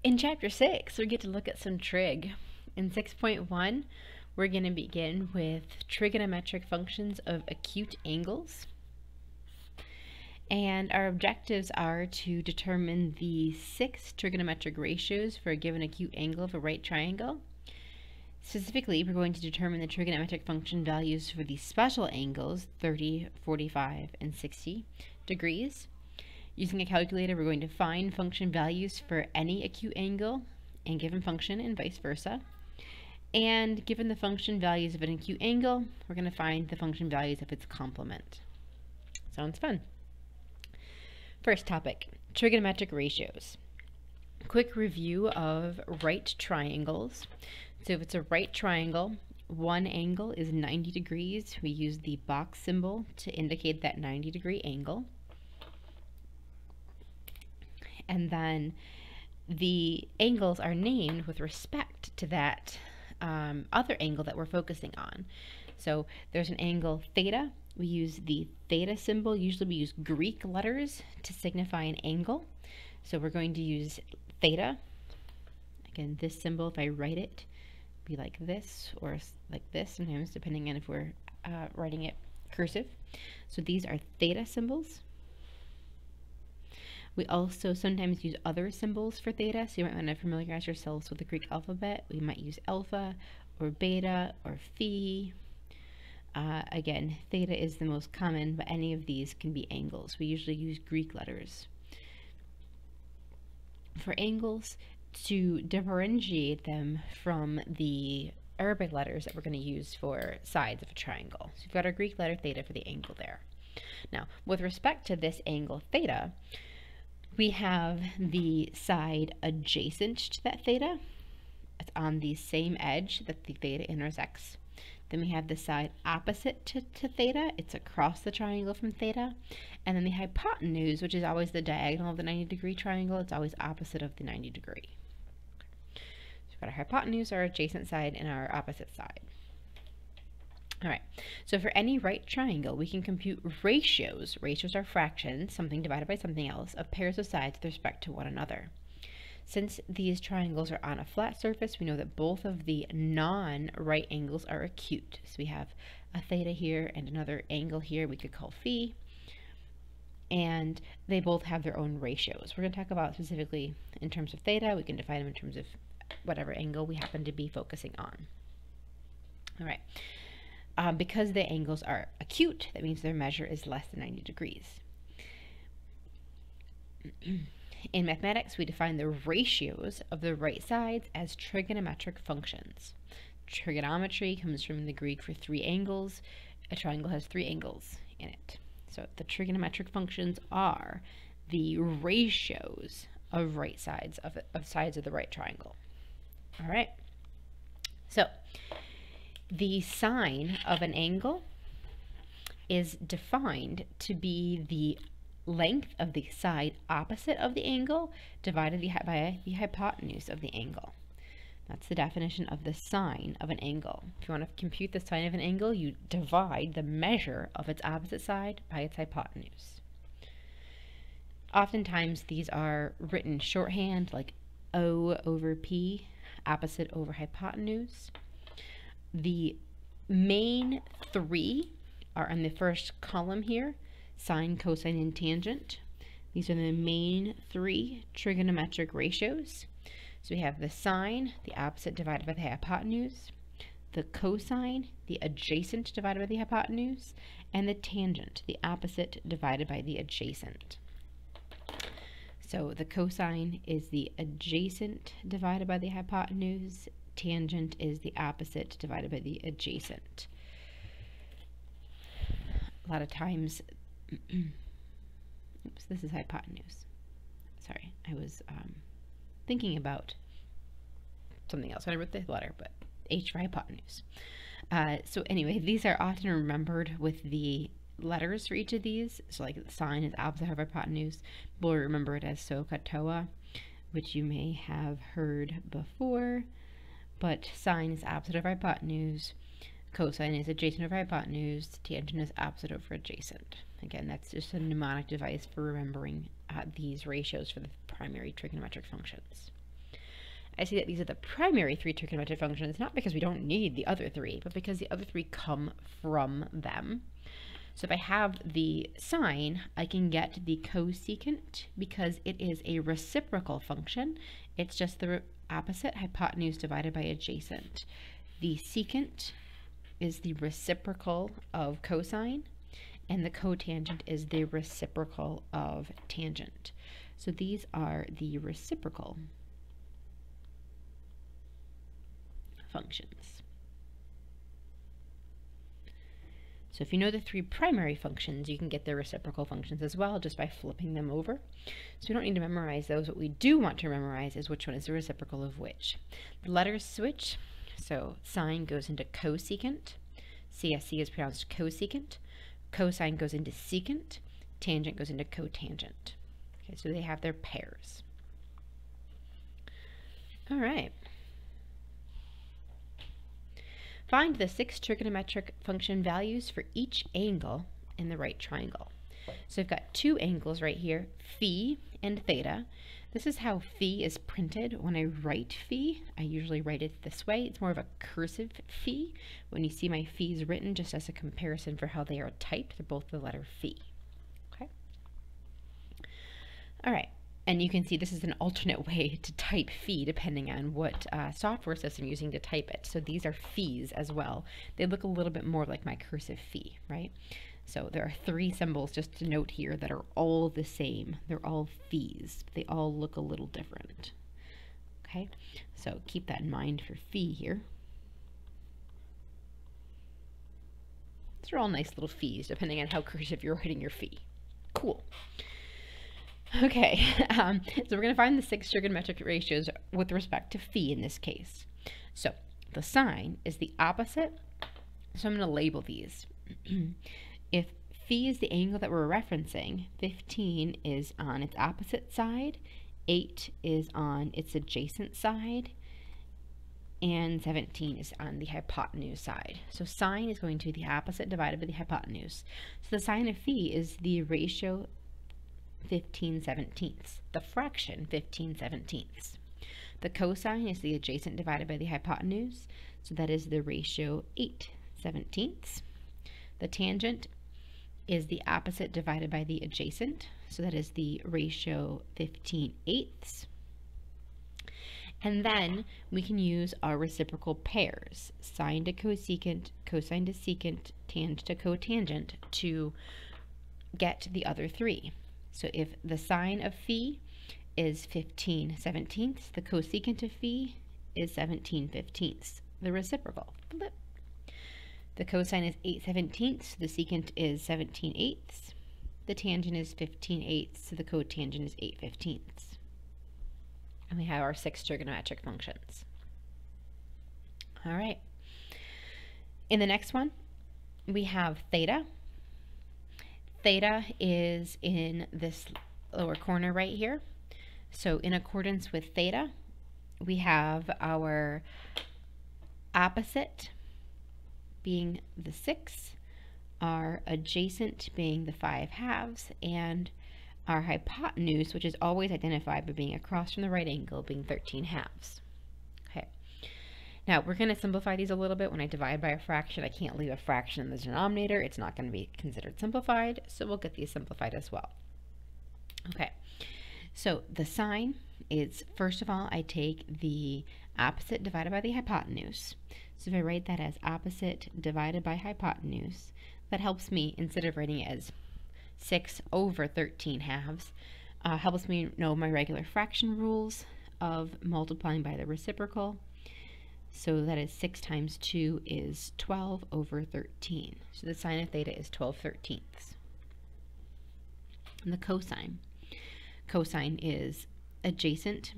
In Chapter 6, we get to look at some trig. In 6.1, we're going to begin with trigonometric functions of acute angles. And our objectives are to determine the 6 trigonometric ratios for a given acute angle of a right triangle. Specifically, we're going to determine the trigonometric function values for the special angles 30, 45, and 60 degrees. Using a calculator, we're going to find function values for any acute angle and given function and vice versa. And given the function values of an acute angle, we're going to find the function values of its complement. Sounds fun. First topic, trigonometric ratios. Quick review of right triangles. So if it's a right triangle, one angle is 90 degrees. We use the box symbol to indicate that 90-degree angle. And then the angles are named with respect to that other angle that we're focusing on. So there's an angle theta. We use the theta symbol. Usually we use Greek letters to signify an angle. So we're going to use theta. Again, this symbol, if I write it, be like this or like this, sometimes depending on if we're writing it cursive. So these are theta symbols. We also sometimes use other symbols for theta, so you might want to familiarize yourselves with the Greek alphabet. We might use alpha or beta or phi. Again, theta is the most common, but any of these can be angles. We usually use Greek letters. For angles, to differentiate them from the Arabic letters that we're going to use for sides of a triangle. So we've got our Greek letter theta for the angle there. Now, with respect to this angle theta, we have the side adjacent to that theta. It's on the same edge that the theta intersects. Then we have the side opposite to theta. It's across the triangle from theta. And then the hypotenuse, which is always the diagonal of the 90-degree triangle, it's always opposite of the 90 degree. So we've got our hypotenuse, our adjacent side, and our opposite side. All right, so for any right triangle, we can compute ratios. Ratios are fractions, something divided by something else, of pairs of sides with respect to one another. Since these triangles are on a flat surface, we know that both of the non-right angles are acute. So we have a theta here and another angle here we could call phi, and they both have their own ratios. We're going to talk about specifically in terms of theta. We can define them in terms of whatever angle we happen to be focusing on. All right. Because the angles are acute, that means their measure is less than 90 degrees. In mathematics, we define the ratios of the right sides as trigonometric functions. Trigonometry comes from the Greek for three angles. A triangle has three angles in it. So the trigonometric functions are the ratios of right sides of sides of the right triangle. All right. So the sine of an angle is defined to be the length of the side opposite of the angle divided by the hypotenuse of the angle. That's the definition of the sine of an angle. If you want to compute the sine of an angle, you divide the measure of its opposite side by its hypotenuse. Oftentimes these are written shorthand like O over P, opposite over hypotenuse. The main three are on the first column here, sine, cosine, and tangent. These are the main three trigonometric ratios. So we have the sine, the opposite divided by the hypotenuse, the cosine, the adjacent divided by the hypotenuse, and the tangent, the opposite divided by the adjacent. So the cosine is the adjacent divided by the hypotenuse. Tangent is the opposite divided by the adjacent. A lot of times, oops, this is hypotenuse. Sorry, I was thinking about something else when I wrote the letter, but H for hypotenuse. So anyway, these are often remembered with the letters for each of these. So like sine is opposite of hypotenuse. We'll remember it as SOHCAHTOA, which you may have heard before. But sine is opposite of hypotenuse, cosine is adjacent over hypotenuse, tangent is opposite over adjacent. Again, that's just a mnemonic device for remembering these ratios for the primary trigonometric functions. I see that these are the primary three trigonometric functions, not because we don't need the other three, but because the other three come from them. So if I have the sine, I can get the cosecant because it is a reciprocal function. It's just the opposite, hypotenuse divided by adjacent. The secant is the reciprocal of cosine, and the cotangent is the reciprocal of tangent. So these are the reciprocal functions. So if you know the three primary functions, you can get their reciprocal functions as well just by flipping them over. So we don't need to memorize those. What we do want to memorize is which one is the reciprocal of which. The letters switch, so sine goes into cosecant, CSC is pronounced cosecant, cosine goes into secant, tangent goes into cotangent. Okay, so they have their pairs. All right. Find the 6 trigonometric function values for each angle in the right triangle. So I've got two angles right here, phi and theta. This is how phi is printed when I write phi. I usually write it this way. It's more of a cursive phi. When you see my phi's written, just as a comparison for how they are typed, they're both the letter phi. Okay. All right. And you can see this is an alternate way to type phi depending on what software system you're using to type it. So these are phi's as well. They look a little bit more like my cursive phi, right? So there are 3 symbols just to note here that are all the same. They're all phi's. They all look a little different. Okay, so keep that in mind for phi here. These are all nice little phi's depending on how cursive you're writing your phi. Cool. Okay, so we're going to find the 6 trigonometric ratios with respect to phi in this case. So the sine is the opposite, so I'm going to label these. If phi is the angle that we're referencing, 15 is on its opposite side, 8 is on its adjacent side, and 17 is on the hypotenuse side. So sine is going to be the opposite divided by the hypotenuse. So the sine of phi is the ratio 15/17, the fraction 15/17. The cosine is the adjacent divided by the hypotenuse, so that is the ratio 8/17. The tangent is the opposite divided by the adjacent, so that is the ratio 15/8. And then we can use our reciprocal pairs, sine to cosecant, cosine to secant, tangent to cotangent, to get the other 3. So if the sine of phi is 15/17, the cosecant of phi is 17/15. The reciprocal, flip. The cosine is 8/17, the secant is 17/8. The tangent is 15/8, so the cotangent is 8/15. And we have our 6 trigonometric functions. All right. In the next one, we have theta. Theta is in this lower corner right here. So in accordance with theta, we have our opposite being the 6, our adjacent being the 5/2, and our hypotenuse, which is always identified by being across from the right angle, being 13/2. Okay. Now we're going to simplify these a little bit. When I divide by a fraction, I can't leave a fraction in the denominator. It's not going to be considered simplified, so we'll get these simplified as well. Okay, so the sine is, first of all, I take the opposite divided by the hypotenuse. So if I write that as opposite divided by hypotenuse, that helps me, instead of writing it as 6/13/2, helps me know my regular fraction rules of multiplying by the reciprocal. So that is 6 times 2 is 12/13. So the sine of theta is 12/13. And the cosine. Cosine is adjacent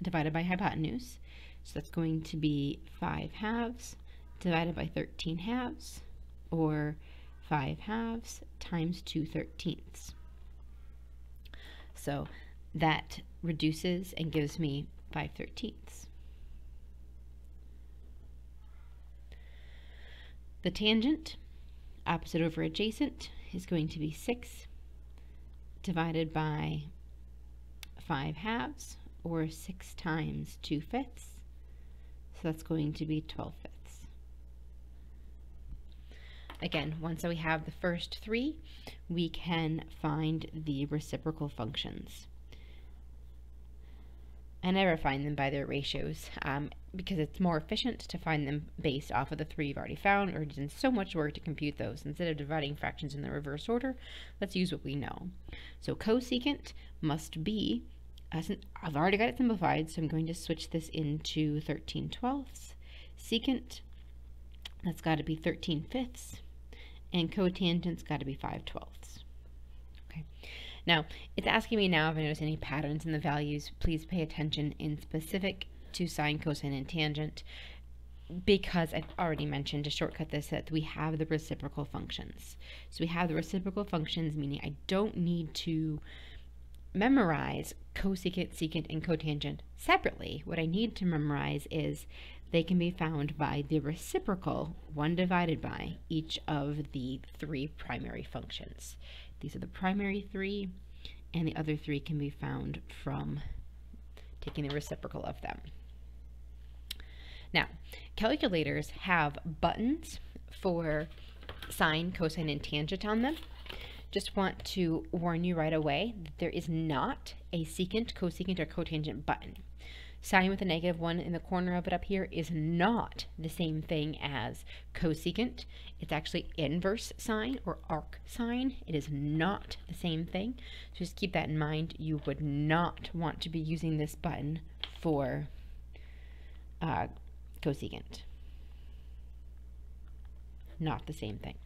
divided by hypotenuse. So that's going to be 5/2 divided by 13/2, or 5/2 times 2/13. So that reduces and gives me 5/13. The tangent, opposite over adjacent, is going to be 6 divided by 5/2, or 6 times 2/5. So that's going to be 12/5. Again, once we have the first three, we can find the reciprocal functions. I never find them by their ratios because it's more efficient to find them based off of the three you've already found, or it's in so much work to compute those. Instead of dividing fractions in the reverse order, let's use what we know. So cosecant must be, I've already got it simplified, so I'm going to switch this into 13/12. Secant, that's got to be 13/5. And cotangent's got to be 5/12. Okay. Now, it's asking me now if I notice any patterns in the values. Please pay attention in specific to sine, cosine, and tangent, because I've already mentioned, to shortcut this, that we have the reciprocal functions. So we have the reciprocal functions, meaning I don't need to memorize cosecant, secant, and cotangent separately. What I need to memorize is they can be found by the reciprocal, 1 divided by each of the 3 primary functions. These are the primary 3, and the other 3 can be found from taking the reciprocal of them. Now, calculators have buttons for sine, cosine, and tangent on them. Just want to warn you right away that there is not a secant, cosecant, or cotangent button. Sine with a -1 in the corner of it up here is not the same thing as cosecant. It's actually inverse sine or arc sine. It is not the same thing. So just keep that in mind. You would not want to be using this button for cosecant. Not the same thing.